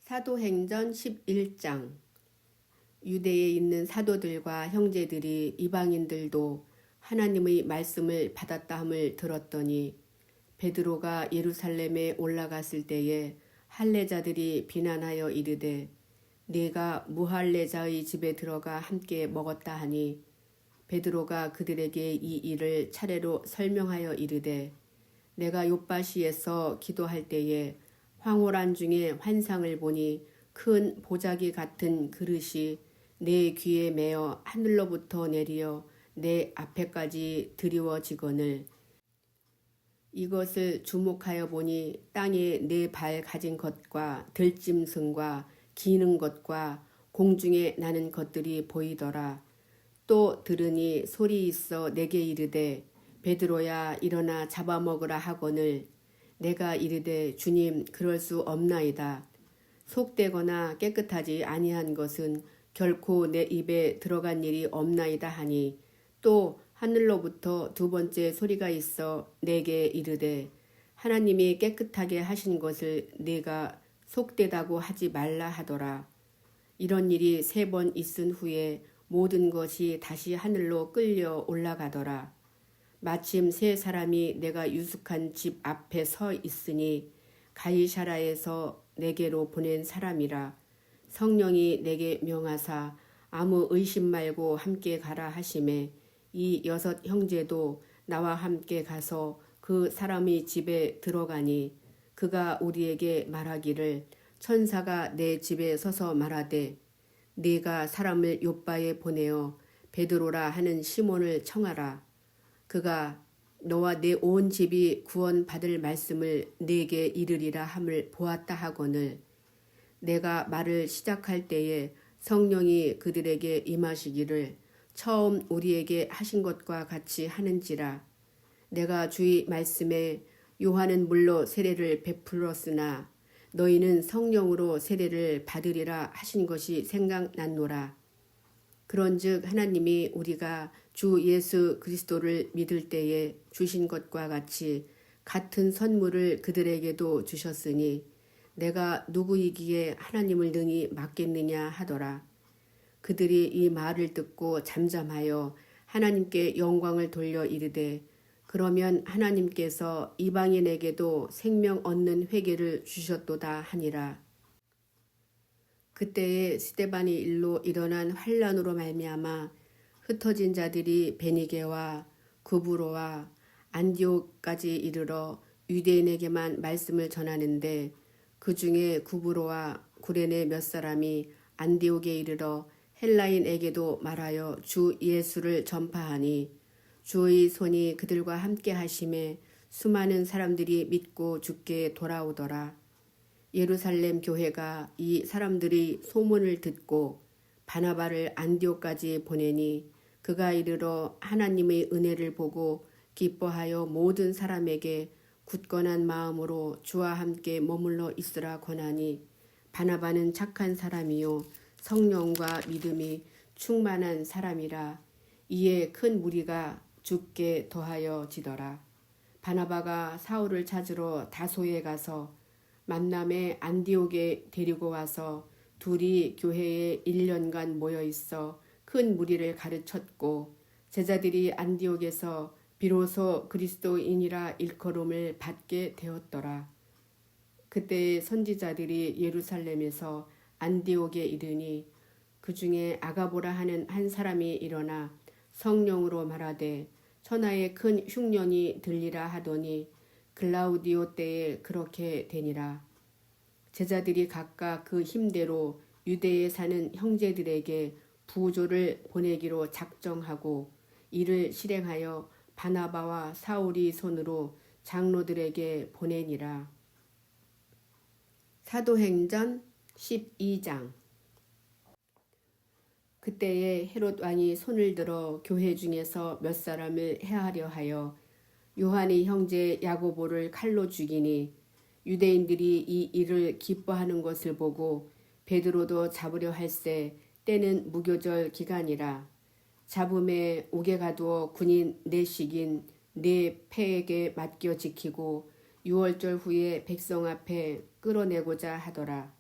사도행전 11장. 유대에 있는 사도들과 형제들이 이방인들도 하나님의 말씀을 받았다 함을 들었더니 베드로가 예루살렘에 올라갔을 때에 할례자들이 비난하여 이르되 네가 무할례자의 집에 들어가 함께 먹었다 하니 베드로가 그들에게 이 일을 차례로 설명하여 이르되 내가 욥바시에서 기도할 때에 황홀한 중에 환상을 보니 큰 보자기 같은 그릇이 내 귀에 매어 하늘로부터 내리어 내 앞에까지 드리워지거늘 이것을 주목하여 보니 땅에 네 발 가진 것과 들짐승과 기는 것과 공중에 나는 것들이 보이더라. 또 들으니 소리 있어 내게 이르되 베드로야 일어나 잡아먹으라 하거늘 내가 이르되 주님 그럴 수 없나이다. 속되거나 깨끗하지 아니한 것은 결코 내 입에 들어간 일이 없나이다 하니 또 하늘로부터 두 번째 소리가 있어 내게 이르되 하나님이 깨끗하게 하신 것을 네가 속되다고 하지 말라 하더라. 이런 일이 3번 있은 후에 모든 것이 다시 하늘로 끌려 올라가더라. 마침 3사람이 내가 유숙한 집 앞에 서 있으니 가이사라에서 내게로 보낸 사람이라. 성령이 내게 명하사 아무 의심 말고 함께 가라 하시매 이 6 형제도 나와 함께 가서 그 사람의 집에 들어가니 그가 우리에게 말하기를 천사가 내 집에 서서 말하되 네가 사람을 욥바에 보내어 베드로라 하는 시몬을 청하라. 그가 너와 내 온 집이 구원받을 말씀을 네게 이르리라 함을 보았다 하거늘 내가 말을 시작할 때에 성령이 그들에게 임하시기를 처음 우리에게 하신 것과 같이 하는지라. 내가 주의 말씀에 요한은 물로 세례를 베풀었으나 너희는 성령으로 세례를 받으리라 하신 것이 생각났노라. 그런즉 하나님이 우리가 주 예수 그리스도를 믿을 때에 주신 것과 같이 같은 선물을 그들에게도 주셨으니 내가 누구이기에 하나님을 능히 맡겠느냐 하더라. 그들이 이 말을 듣고 잠잠하여 하나님께 영광을 돌려 이르되 그러면 하나님께서 이방인에게도 생명 얻는 회개를 주셨도다 하니라. 그때에 스데반의 일로 일어난 환란으로 말미암아 흩어진 자들이 베니게와 구브로와 안디옥까지 이르러 유대인에게만 말씀을 전하는데 그 중에 구브로와 구레네 몇 사람이 안디옥에 이르러 헬라인에게도 말하여 주 예수를 전파하니 주의 손이 그들과 함께 하심에 수많은 사람들이 믿고 주께 돌아오더라. 예루살렘 교회가 이 사람들의 소문을 듣고 바나바를 안디옥까지 보내니 그가 이르러 하나님의 은혜를 보고 기뻐하여 모든 사람에게 굳건한 마음으로 주와 함께 머물러 있으라 권하니 바나바는 착한 사람이요 성령과 믿음이 충만한 사람이라. 이에 큰 무리가 주께 더하여 지더라. 바나바가 사울을 찾으러 다소에 가서 만남에 안디옥에 데리고 와서 둘이 교회에 1년간 모여 있어 큰 무리를 가르쳤고 제자들이 안디옥에서 비로소 그리스도인이라 일컬음을 받게 되었더라. 그때 선지자들이 예루살렘에서 안디옥에 이르니 그 중에 아가보라 하는 한 사람이 일어나 성령으로 말하되 천하에 큰 흉년이 들리라 하더니 글라우디오 때에 그렇게 되니라. 제자들이 각각 그 힘대로 유대에 사는 형제들에게 부조를 보내기로 작정하고 이를 실행하여 바나바와 사울이 손으로 장로들에게 보내니라. 사도행전 12장. 그때에 헤롯 왕이 손을 들어 교회 중에서 몇 사람을 해하려 하여 요한의 형제 야고보를 칼로 죽이니 유대인들이 이 일을 기뻐하는 것을 보고 베드로도 잡으려 할세 때는 무교절 기간이라. 잡음에 옥에 가두어 군인 4씩인 4패에게 맡겨 지키고 6월절 후에 백성 앞에 끌어내고자 하더라.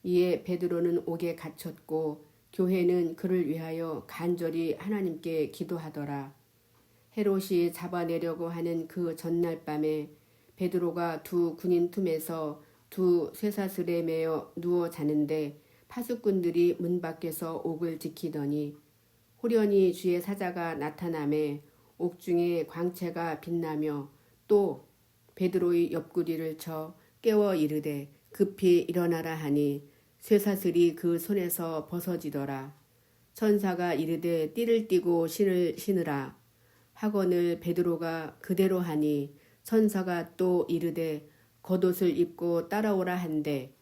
이에 베드로는 옥에 갇혔고 교회는 그를 위하여 간절히 하나님께 기도하더라. 헤롯이 잡아내려고 하는 그 전날 밤에 베드로가 두 군인 틈에서 두 쇠사슬에 매여 누워 자는데 파수꾼들이 문 밖에서 옥을 지키더니 호련히 주의 사자가 나타나매 옥중에 광채가 빛나며 또 베드로의 옆구리를 쳐 깨워 이르되 급히 일어나라 하니 쇠사슬이 그 손에서 벗어지더라. 천사가 이르되 띠를 띠고 신을 신으라 하거늘 베드로가 그대로 하니 천사가 또 이르되 겉옷을 입고 따라오라 한데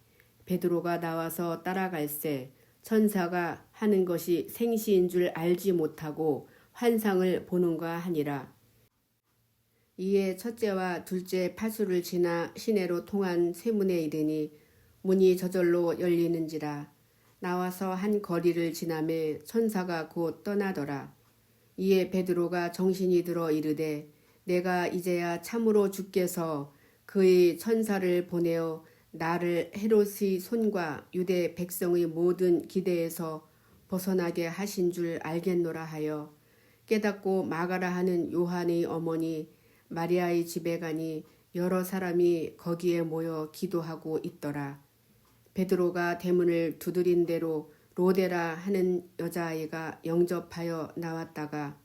베드로가 나와서 따라갈새 천사가 하는 것이 생시인 줄 알지 못하고 환상을 보는가 하니라. 이에 첫째와 둘째 파수를 지나 시내로 통한 세문에 이르니 문이 저절로 열리는지라. 나와서 한 거리를 지나매 천사가 곧 떠나더라. 이에 베드로가 정신이 들어 이르되 내가 이제야 참으로 주께서 그의 천사를 보내어 나를 헤롯의 손과 유대 백성의 모든 기대에서 벗어나게 하신 줄 알겠노라 하여 깨닫고 마가라 하는 요한의 어머니 마리아의 집에 가니 여러 사람이 거기에 모여 기도하고 있더라. 베드로가 대문을 두드린 대로 로데라 하는 여자아이가 영접하여 나왔다가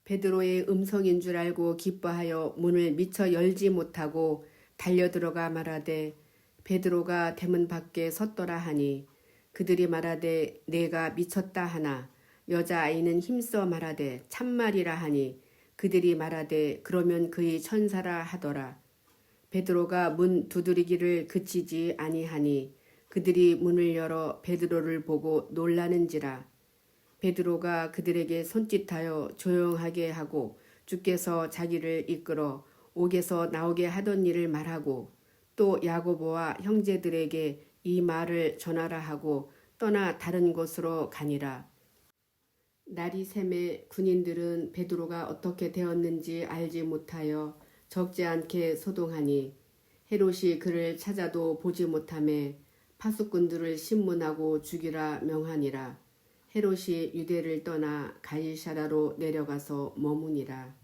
베드로의 음성인 줄 알고 기뻐하여 문을 미처 열지 못하고 달려들어가 말하되 베드로가 대문 밖에 섰더라 하니 그들이 말하되 내가 미쳤다 하나 여자아이는 힘써 말하되 참말이라 하니 그들이 말하되 그러면 그의 천사라 하더라. 베드로가 문 두드리기를 그치지 아니하니 그들이 문을 열어 베드로를 보고 놀라는지라. 베드로가 그들에게 손짓하여 조용하게 하고 주께서 자기를 이끌어 옥에서 나오게 하던 일을 말하고 또 야고보와 형제들에게 이 말을 전하라 하고 떠나 다른 곳으로 가니라. 날이 새매 군인들은 베드로가 어떻게 되었는지 알지 못하여 적지 않게 소동하니 헤롯이 그를 찾아도 보지 못하매 파수꾼들을 신문하고 죽이라 명하니라. 헤롯이 유대를 떠나 가이사라로 내려가서 머무니라.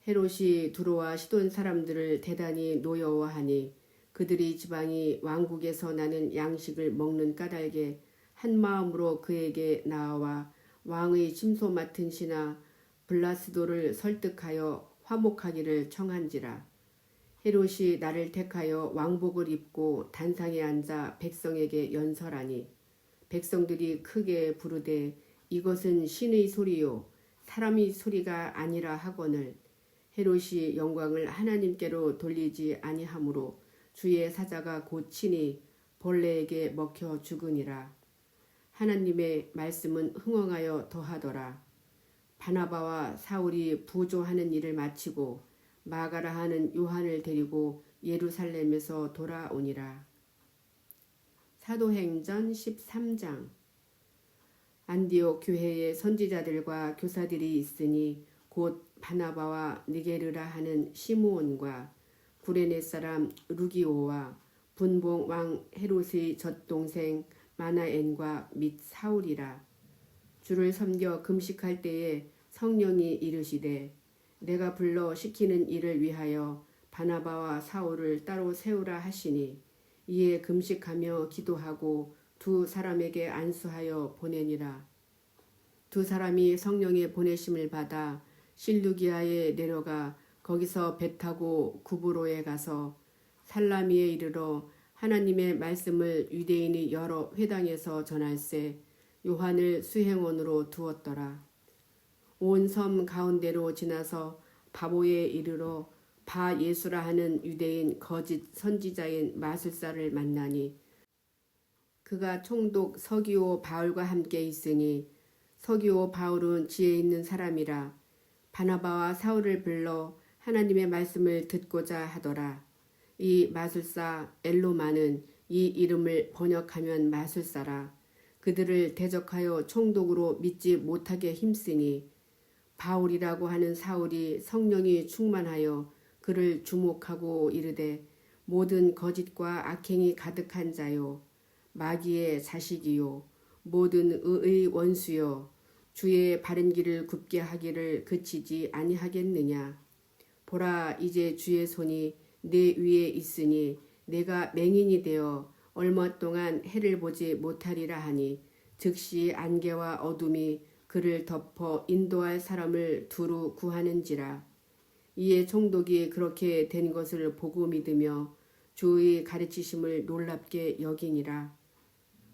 헤롯이 두로와 시돈 사람들을 대단히 노여워하니 그들이 지방이 왕국에서 나는 양식을 먹는 까닭에 한 마음으로 그에게 나와 왕의 침소 맡은 신하 블라스도를 설득하여 화목하기를 청한지라. 헤롯이 나를 택하여 왕복을 입고 단상에 앉아 백성에게 연설하니 백성들이 크게 부르되 이것은 신의 소리요 사람의 소리가 아니라 하거늘 헤롯이 영광을 하나님께로 돌리지 아니하므로 주의 사자가 곧 친히 벌레에게 먹혀 죽으니라. 하나님의 말씀은 흥왕하여 더하더라. 바나바와 사울이 부조하는 일을 마치고 마가라 하는 요한을 데리고 예루살렘에서 돌아오니라. 사도행전 13장. 안디옥 교회에 선지자들과 교사들이 있으니 곧 바나바와 니게르라 하는 시므온과 구레네 사람 루기오와 분봉 왕 헤롯의 젖동생 마나엔과 및 사울이라. 주를 섬겨 금식할 때에 성령이 이르시되 내가 불러 시키는 일을 위하여 바나바와 사울을 따로 세우라 하시니 이에 금식하며 기도하고 두 사람에게 안수하여 보내니라. 두 사람이 성령의 보내심을 받아 실루기아에 내려가 거기서 배 타고 구브로에 가서 살라미에 이르러 하나님의 말씀을 유대인의 여러 회당에서 전할세 요한을 수행원으로 두었더라. 온 섬 가운데로 지나서 바보에 이르러 바 예수라 하는 유대인 거짓 선지자인 마술사를 만나니 그가 총독 서기오 바울과 함께 있으니 서기오 바울은 지혜 있는 사람이라. 바나바와 사울을 불러 하나님의 말씀을 듣고자 하더라. 이 마술사 엘로마는 이 이름을 번역하면 마술사라. 그들을 대적하여 총독으로 믿지 못하게 힘쓰니 바울이라고 하는 사울이 성령이 충만하여 그를 주목하고 이르되 모든 거짓과 악행이 가득한 자요 마귀의 자식이요 모든 의의 원수요 주의 바른 길을 굽게 하기를 그치지 아니하겠느냐. 보라 이제 주의 손이 내 위에 있으니 내가 맹인이 되어 얼마 동안 해를 보지 못하리라 하니 즉시 안개와 어둠이 그를 덮어 인도할 사람을 두루 구하는지라. 이에 총독이 그렇게 된 것을 보고 믿으며 주의 가르치심을 놀랍게 여기니라.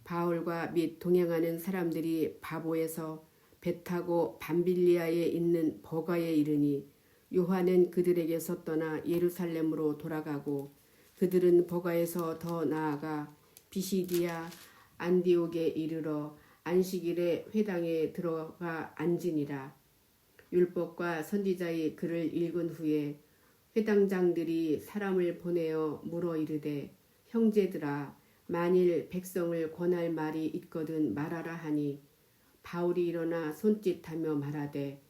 바울과 및 동행하는 사람들이 바보에서 배 타고 밤빌리아에 있는 버가에 이르니 요한은 그들에게서 떠나 예루살렘으로 돌아가고 그들은 버가에서 더 나아가 비시디아 안디옥에 이르러 안식일에 회당에 들어가 앉으니라. 율법과 선지자의 글을 읽은 후에 회당장들이 사람을 보내어 물어 이르되 형제들아 만일 백성을 권할 말이 있거든 말하라 하니 바울이 일어나 손짓하며 말하되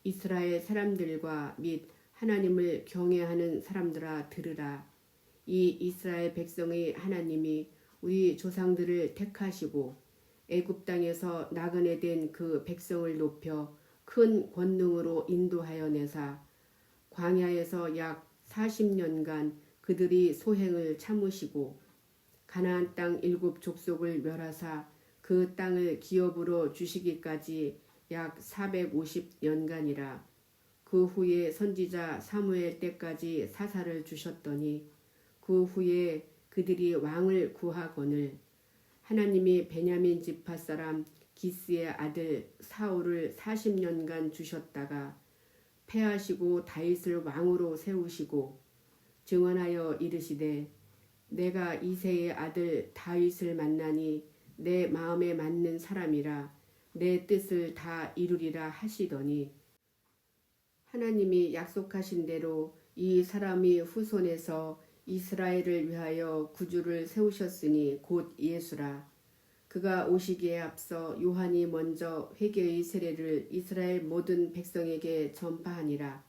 이스라엘 사람들과 및 하나님을 경외하는 사람들아 들으라. 이 이스라엘 백성의 하나님이 우리 조상들을 택하시고 애굽 땅에서 나그네 된 그 백성을 높여 큰 권능으로 인도하여 내사 광야에서 약 40년간 그들이 소행을 참으시고 가나안 땅 7족속을 멸하사 그 땅을 기업으로 주시기까지 약 450년간이라. 그 후에 선지자 사무엘 때까지 사사를 주셨더니 그 후에 그들이 왕을 구하거늘 하나님이 베냐민 지파 사람 기스의 아들 사울을 40년간 주셨다가 패하시고 다윗을 왕으로 세우시고 증언하여 이르시되 내가 이새의 아들 다윗을 만나니 내 마음에 맞는 사람이라 내 뜻을 다 이루리라 하시더니 하나님이 약속하신 대로 이 사람이 후손에서 이스라엘을 위하여 구주를 세우셨으니 곧 예수라. 그가 오시기에 앞서 요한이 먼저 회개의 세례를 이스라엘 모든 백성에게 전파하니라.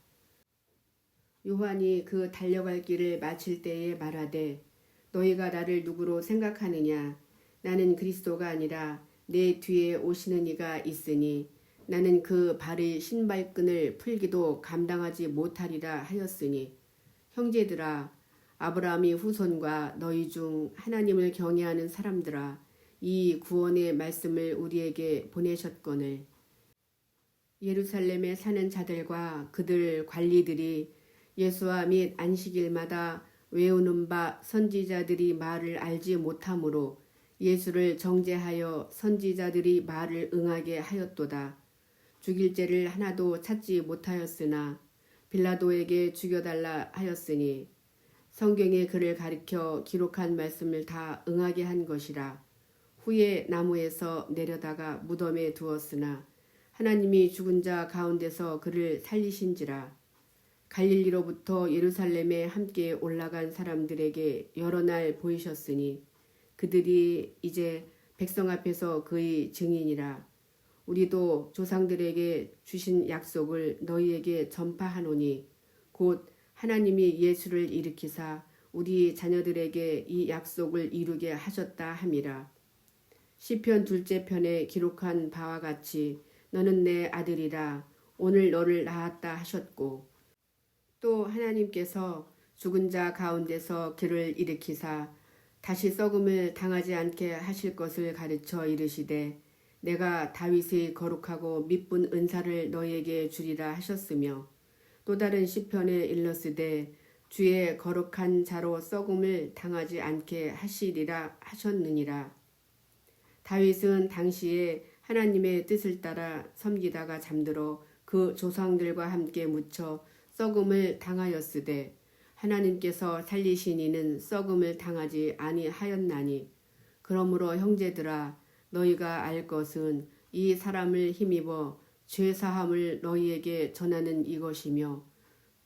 요한이 그 달려갈 길을 마칠 때에 말하되 너희가 나를 누구로 생각하느냐. 나는 그리스도가 아니라 내 뒤에 오시는 이가 있으니 나는 그 발의 신발끈을 풀기도 감당하지 못하리라 하였으니 형제들아 아브라함이 후손과 너희 중 하나님을 경외하는 사람들아 이 구원의 말씀을 우리에게 보내셨거늘 예루살렘에 사는 자들과 그들 관리들이 예수와 및 안식일마다 외우는 바 선지자들이 말을 알지 못하므로 예수를 정죄하여 선지자들이 말을 응하게 하였도다. 죽일 죄를 하나도 찾지 못하였으나 빌라도에게 죽여달라 하였으니 성경의 글을 가리켜 기록한 말씀을 다 응하게 한 것이라. 후에 나무에서 내려다가 무덤에 두었으나 하나님이 죽은 자 가운데서 그를 살리신지라. 갈릴리로부터 예루살렘에 함께 올라간 사람들에게 여러 날 보이셨으니 그들이 이제 백성 앞에서 그의 증인이라. 우리도 조상들에게 주신 약속을 너희에게 전파하노니 곧 하나님이 예수를 일으키사 우리 자녀들에게 이 약속을 이루게 하셨다 함이라. 시편 2째 편에 기록한 바와 같이 너는 내 아들이라 오늘 너를 낳았다 하셨고 또 하나님께서 죽은 자 가운데서 그를 일으키사 다시 썩음을 당하지 않게 하실 것을 가르쳐 이르시되 내가 다윗의 거룩하고 미쁜 은사를 너희에게 주리라 하셨으며 또 다른 시편에 일렀으되 주의 거룩한 자로 썩음을 당하지 않게 하시리라 하셨느니라. 다윗은 당시에 하나님의 뜻을 따라 섬기다가 잠들어 그 조상들과 함께 묻혀 썩음을 당하였으되 하나님께서 살리신 이는 썩음을 당하지 아니하였나니 그러므로 형제들아 너희가 알 것은 이 사람을 힘입어 죄사함을 너희에게 전하는 이것이며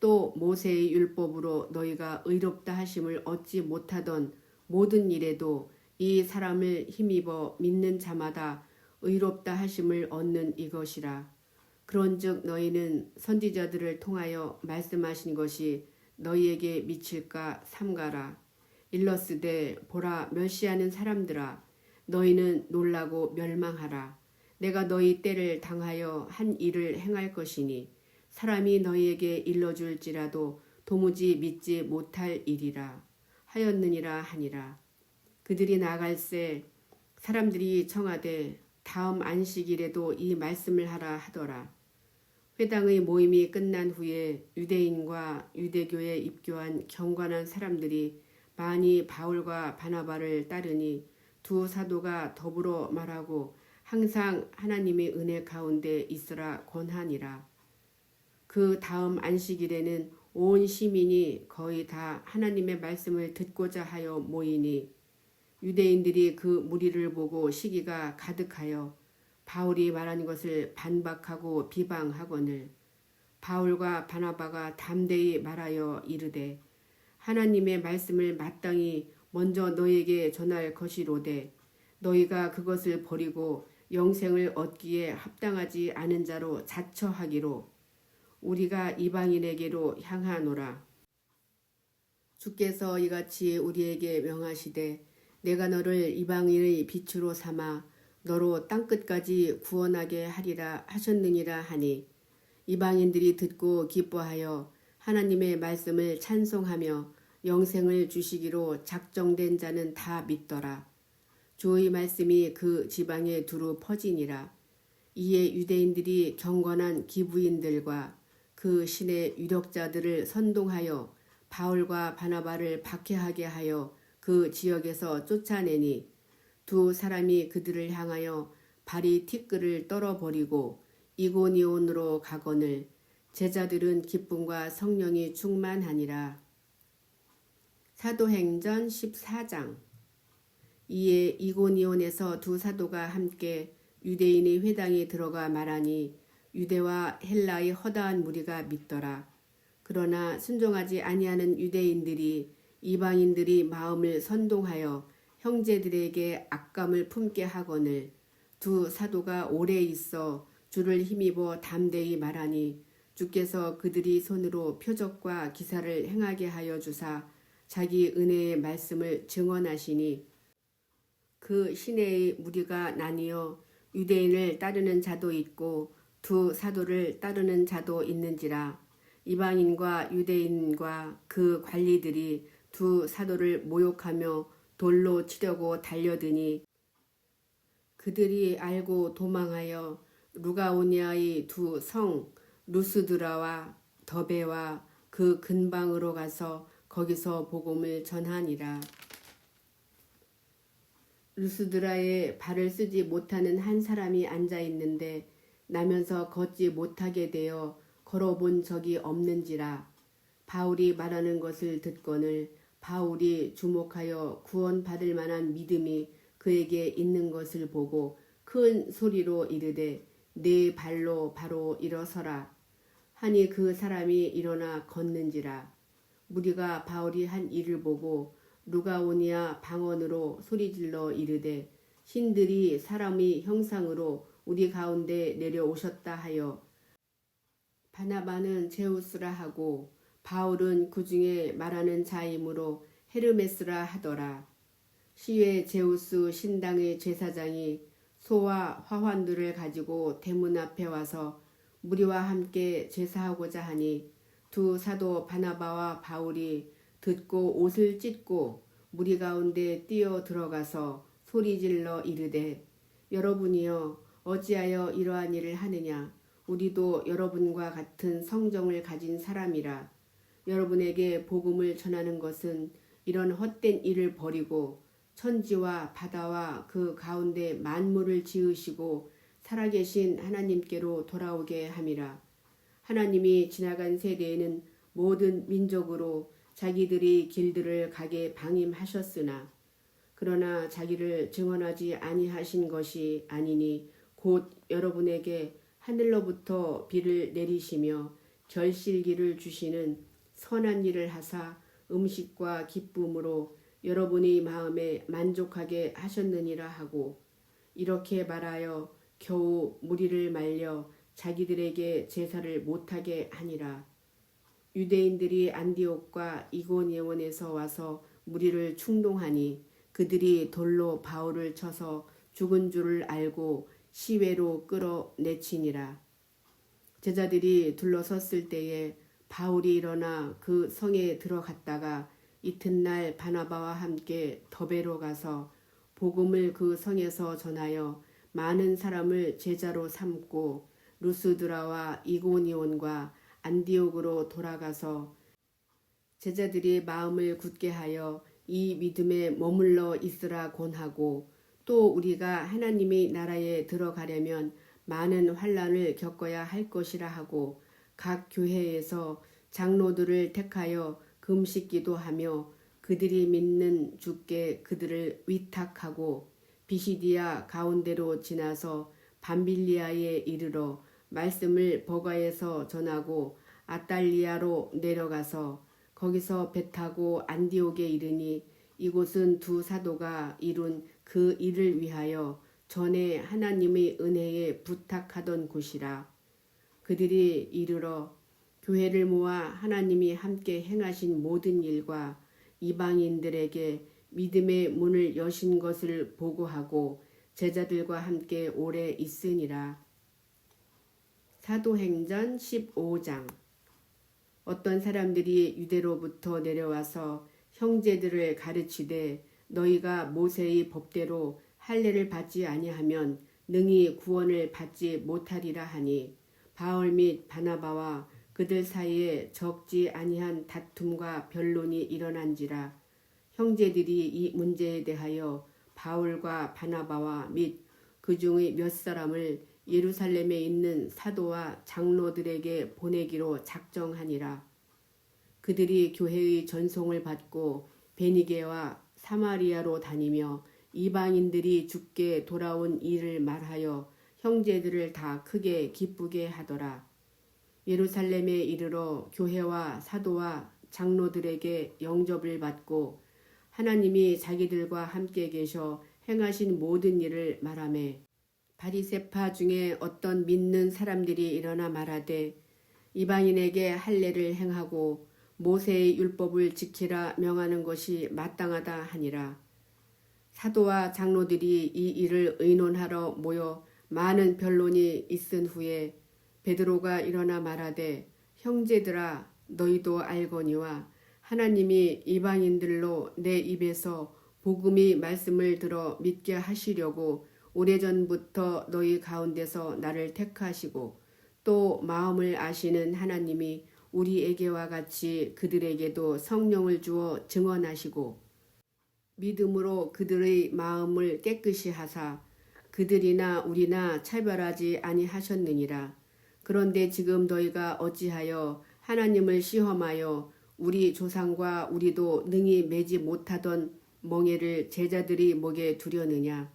또 모세의 율법으로 너희가 의롭다 하심을 얻지 못하던 모든 일에도 이 사람을 힘입어 믿는 자마다 의롭다 하심을 얻는 이것이라. 그런즉 너희는 선지자들을 통하여 말씀하신 것이 너희에게 미칠까 삼가라. 일러스되 보라 멸시하는 사람들아 너희는 놀라고 멸망하라. 내가 너희 때를 당하여 한 일을 행할 것이니 사람이 너희에게 일러줄지라도 도무지 믿지 못할 일이라 하였느니라 하니라. 그들이 나갈새 사람들이 청하되 다음 안식일에도 이 말씀을 하라 하더라. 회당의 모임이 끝난 후에 유대인과 유대교에 입교한 경건한 사람들이 많이 바울과 바나바를 따르니 두 사도가 더불어 말하고 항상 하나님의 은혜 가운데 있으라 권하니라. 그 다음 안식일에는 온 시민이 거의 다 하나님의 말씀을 듣고자 하여 모이니 유대인들이 그 무리를 보고 시기가 가득하여 바울이 말한 것을 반박하고 비방하거늘 바울과 바나바가 담대히 말하여 이르되 하나님의 말씀을 마땅히 먼저 너희에게 전할 것이로되 너희가 그것을 버리고 영생을 얻기에 합당하지 않은 자로 자처하기로 우리가 이방인에게로 향하노라. 주께서 이같이 우리에게 명하시되 내가 너를 이방인의 빛으로 삼아 너로 땅끝까지 구원하게 하리라 하셨느니라 하니 이방인들이 듣고 기뻐하여 하나님의 말씀을 찬송하며 영생을 주시기로 작정된 자는 다 믿더라. 주의 말씀이 그 지방에 두루 퍼지니라. 이에 유대인들이 경건한 기부인들과 그 신의 유력자들을 선동하여 바울과 바나바를 박해하게 하여 그 지역에서 쫓아내니 두 사람이 그들을 향하여 발이 티끌을 떨어버리고 이고니온으로 가거늘 제자들은 기쁨과 성령이 충만하니라. 사도행전 14장. 이에 이고니온에서 두 사도가 함께 유대인의 회당에 들어가 말하니 유대와 헬라의 허다한 무리가 믿더라. 그러나 순종하지 아니하는 유대인들이 이방인들이 마음을 선동하여 형제들에게 악감을 품게 하거늘 두 사도가 오래 있어 주를 힘입어 담대히 말하니 주께서 그들이 손으로 표적과 기사를 행하게 하여 주사 자기 은혜의 말씀을 증언하시니 그 시내의 무리가 나뉘어 유대인을 따르는 자도 있고 두 사도를 따르는 자도 있는지라. 이방인과 유대인과 그 관리들이 두 사도를 모욕하며 돌로 치려고 달려드니 그들이 알고 도망하여 루가오니아의 두 성 루스드라와 더베와 그 근방으로 가서 거기서 복음을 전하니라. 루스드라에 발을 쓰지 못하는 한 사람이 앉아 있는데 나면서 걷지 못하게 되어 걸어본 적이 없는지라. 바울이 말하는 것을 듣거늘 바울이 주목하여 구원받을 만한 믿음이 그에게 있는 것을 보고 큰 소리로 이르되 네 발로 바로 일어서라 하니 그 사람이 일어나 걷는지라. 무리가 바울이 한 일을 보고 루가오니아 방언으로 소리질러 이르되 신들이 사람의 형상으로 우리 가운데 내려오셨다 하여 바나바는 제우스라 하고 바울은 그 중에 말하는 자이므로 헤르메스라 하더라. 시외 제우스 신당의 제사장이 소와 화환들을 가지고 대문 앞에 와서 무리와 함께 제사하고자 하니 두 사도 바나바와 바울이 듣고 옷을 찢고 무리 가운데 뛰어 들어가서 소리질러 이르되 여러분이여 어찌하여 이러한 일을 하느냐. 우리도 여러분과 같은 성정을 가진 사람이라. 여러분에게 복음을 전하는 것은 이런 헛된 일을 버리고 천지와 바다와 그 가운데 만물을 지으시고 살아계신 하나님께로 돌아오게 함이라. 하나님이 지나간 세대에는 모든 민족으로 자기들이 길들을 가게 방임하셨으나 그러나 자기를 증언하지 아니하신 것이 아니니 곧 여러분에게 하늘로부터 비를 내리시며 결실기를 주시는 선한 일을 하사 음식과 기쁨으로 여러분의 마음에 만족하게 하셨느니라 하고 이렇게 말하여 겨우 무리를 말려 자기들에게 제사를 못하게 하니라. 유대인들이 안디옥과 이고니온에서 와서 무리를 충동하니 그들이 돌로 바울을 쳐서 죽은 줄을 알고 시외로 끌어내치니라. 제자들이 둘러섰을 때에 바울이 일어나 그 성에 들어갔다가 이튿날 바나바와 함께 더베로 가서 복음을 그 성에서 전하여 많은 사람을 제자로 삼고 루스드라와 이고니온과 안디옥으로 돌아가서 제자들이 마음을 굳게 하여 이 믿음에 머물러 있으라 권하고 또 우리가 하나님의 나라에 들어가려면 많은 환난을 겪어야 할 것이라 하고 각 교회에서 장로들을 택하여 금식기도 하며 그들이 믿는 주께 그들을 위탁하고 비시디아 가운데로 지나서 밤빌리아에 이르러 말씀을 버가에서 전하고 아달리아로 내려가서 거기서 배 타고 안디옥에 이르니 이곳은 두 사도가 이룬 그 일을 위하여 전에 하나님의 은혜에 부탁하던 곳이라. 그들이 이르러 교회를 모아 하나님이 함께 행하신 모든 일과 이방인들에게 믿음의 문을 여신 것을 보고하고 제자들과 함께 오래 있으니라. 사도행전 15장. 어떤 사람들이 유대로부터 내려와서 형제들을 가르치되 너희가 모세의 법대로 할례를 받지 아니하면 능히 구원을 받지 못하리라 하니 바울 및 바나바와 그들 사이에 적지 아니한 다툼과 변론이 일어난지라. 형제들이 이 문제에 대하여 바울과 바나바와 및 그 중의 몇 사람을 예루살렘에 있는 사도와 장로들에게 보내기로 작정하니라. 그들이 교회의 전송을 받고 베니게와 사마리아로 다니며 이방인들이 죽게 돌아온 일을 말하여 형제들을 다 크게 기쁘게 하더라. 예루살렘에 이르러 교회와 사도와 장로들에게 영접을 받고 하나님이 자기들과 함께 계셔 행하신 모든 일을 말하매 바리새파 중에 어떤 믿는 사람들이 일어나 말하되 이방인에게 할례를 행하고 모세의 율법을 지키라 명하는 것이 마땅하다 하니라. 사도와 장로들이 이 일을 의논하러 모여 많은 변론이 있은 후에 베드로가 일어나 말하되 형제들아 너희도 알거니와 하나님이 이방인들로 내 입에서 복음의 말씀을 들어 믿게 하시려고 오래전부터 너희 가운데서 나를 택하시고 또 마음을 아시는 하나님이 우리에게와 같이 그들에게도 성령을 주어 증언하시고 믿음으로 그들의 마음을 깨끗이 하사 그들이나 우리나 차별하지 아니하셨느니라. 그런데 지금 너희가 어찌하여 하나님을 시험하여 우리 조상과 우리도 능히 매지 못하던 멍에를 제자들이 목에 두려느냐.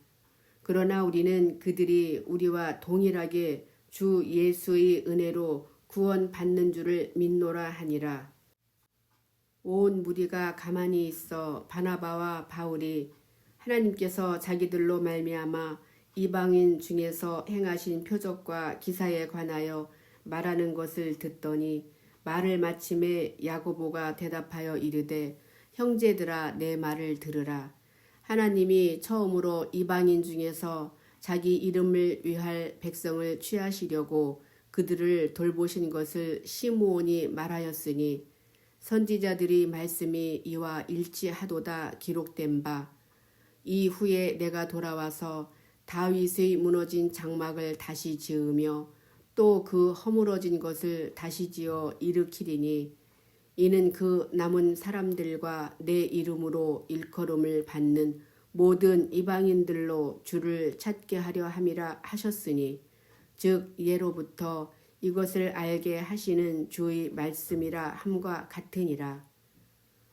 그러나 우리는 그들이 우리와 동일하게 주 예수의 은혜로 구원받는 줄을 믿노라 하니라. 온 무리가 가만히 있어 바나바와 바울이 하나님께서 자기들로 말미암아 이방인 중에서 행하신 표적과 기사에 관하여 말하는 것을 듣더니 말을 마침에 야고보가 대답하여 이르되 형제들아 내 말을 들으라. 하나님이 처음으로 이방인 중에서 자기 이름을 위할 백성을 취하시려고 그들을 돌보신 것을 시므온이 말하였으니 선지자들이 말씀이 이와 일치하도다 기록된 바 이후에 내가 돌아와서 다윗의 무너진 장막을 다시 지으며 또 그 허물어진 것을 다시 지어 일으키리니 이는 그 남은 사람들과 내 이름으로 일컬음을 받는 모든 이방인들로 주를 찾게 하려 함이라 하셨으니 즉 예로부터 이것을 알게 하시는 주의 말씀이라 함과 같으니라.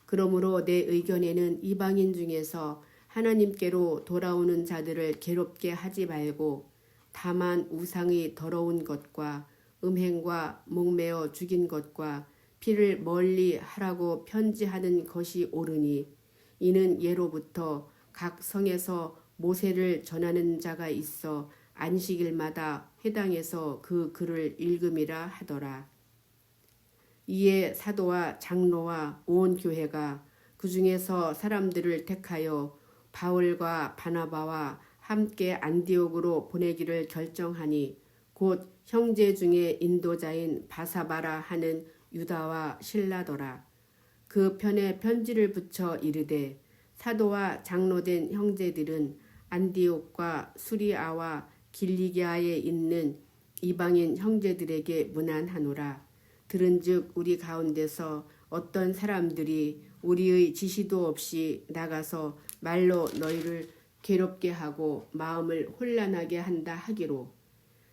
그러므로 내 의견에는 이방인 중에서 하나님께로 돌아오는 자들을 괴롭게 하지 말고 다만 우상의 더러운 것과 음행과 목매어 죽인 것과 피를 멀리 하라고 편지하는 것이 옳으니 이는 예로부터 각 성에서 모세를 전하는 자가 있어 안식일마다 회당에서 그 글을 읽음이라 하더라. 이에 사도와 장로와 온 교회가 그 중에서 사람들을 택하여 바울과 바나바와 함께 안디옥으로 보내기를 결정하니 곧 형제 중에 인도자인 바사바라 하는 유다와 실라더라. 그 편에 편지를 붙여 이르되 사도와 장로된 형제들은 안디옥과 수리아와 길리기아에 있는 이방인 형제들에게 문안하노라. 들은즉 우리 가운데서 어떤 사람들이 우리의 지시도 없이 나가서 말로 너희를 괴롭게 하고 마음을 혼란하게 한다 하기로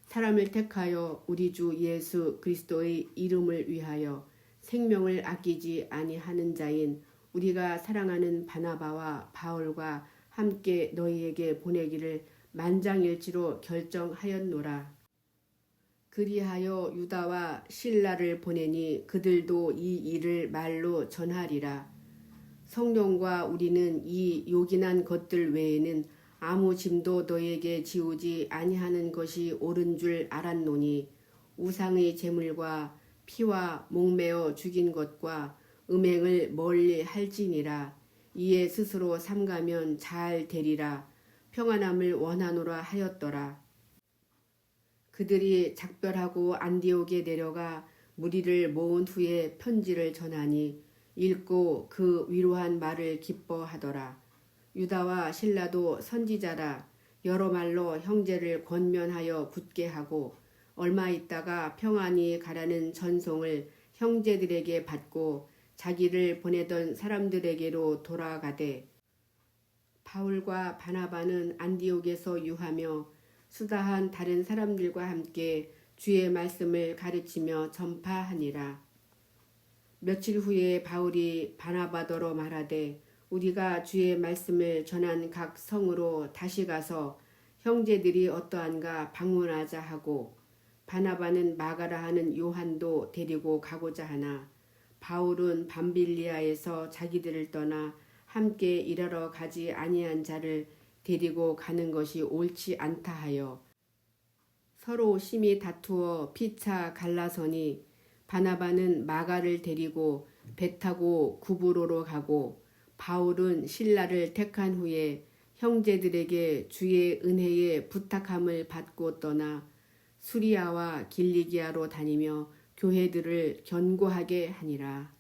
사람을 택하여 우리 주 예수 그리스도의 이름을 위하여 생명을 아끼지 아니하는 자인 우리가 사랑하는 바나바와 바울과 함께 너희에게 보내기를 만장일치로 결정하였노라. 그리하여 유다와 실라를 보내니 그들도 이 일을 말로 전하리라. 성령과 우리는 이 요긴한 것들 외에는 아무 짐도 너에게 지우지 아니하는 것이 옳은 줄 알았노니 우상의 제물과 피와 목매어 죽인 것과 음행을 멀리 할지니라. 이에 스스로 삼가면 잘 되리라. 평안함을 원하노라 하였더라. 그들이 작별하고 안디옥에 내려가 무리를 모은 후에 편지를 전하니 읽고 그 위로한 말을 기뻐하더라. 유다와 실라도 선지자라 여러 말로 형제를 권면하여 굳게 하고 얼마 있다가 평안히 가라는 전송을 형제들에게 받고 자기를 보내던 사람들에게로 돌아가되 바울과 바나바는 안디옥에서 유하며 수다한 다른 사람들과 함께 주의 말씀을 가르치며 전파하니라. 며칠 후에 바울이 바나바더러 말하되 우리가 주의 말씀을 전한 각 성으로 다시 가서 형제들이 어떠한가 방문하자 하고 바나바는 마가라 하는 요한도 데리고 가고자 하나 바울은 밤빌리아에서 자기들을 떠나 함께 일하러 가지 아니한 자를 데리고 가는 것이 옳지 않다 하여 서로 심히 다투어 피차 갈라서니 바나바는 마가를 데리고 배 타고 구브로로 가고 바울은 실라를 택한 후에 형제들에게 주의 은혜에 부탁함을 받고 떠나 수리아와 길리기아로 다니며 교회들을 견고하게 하니라.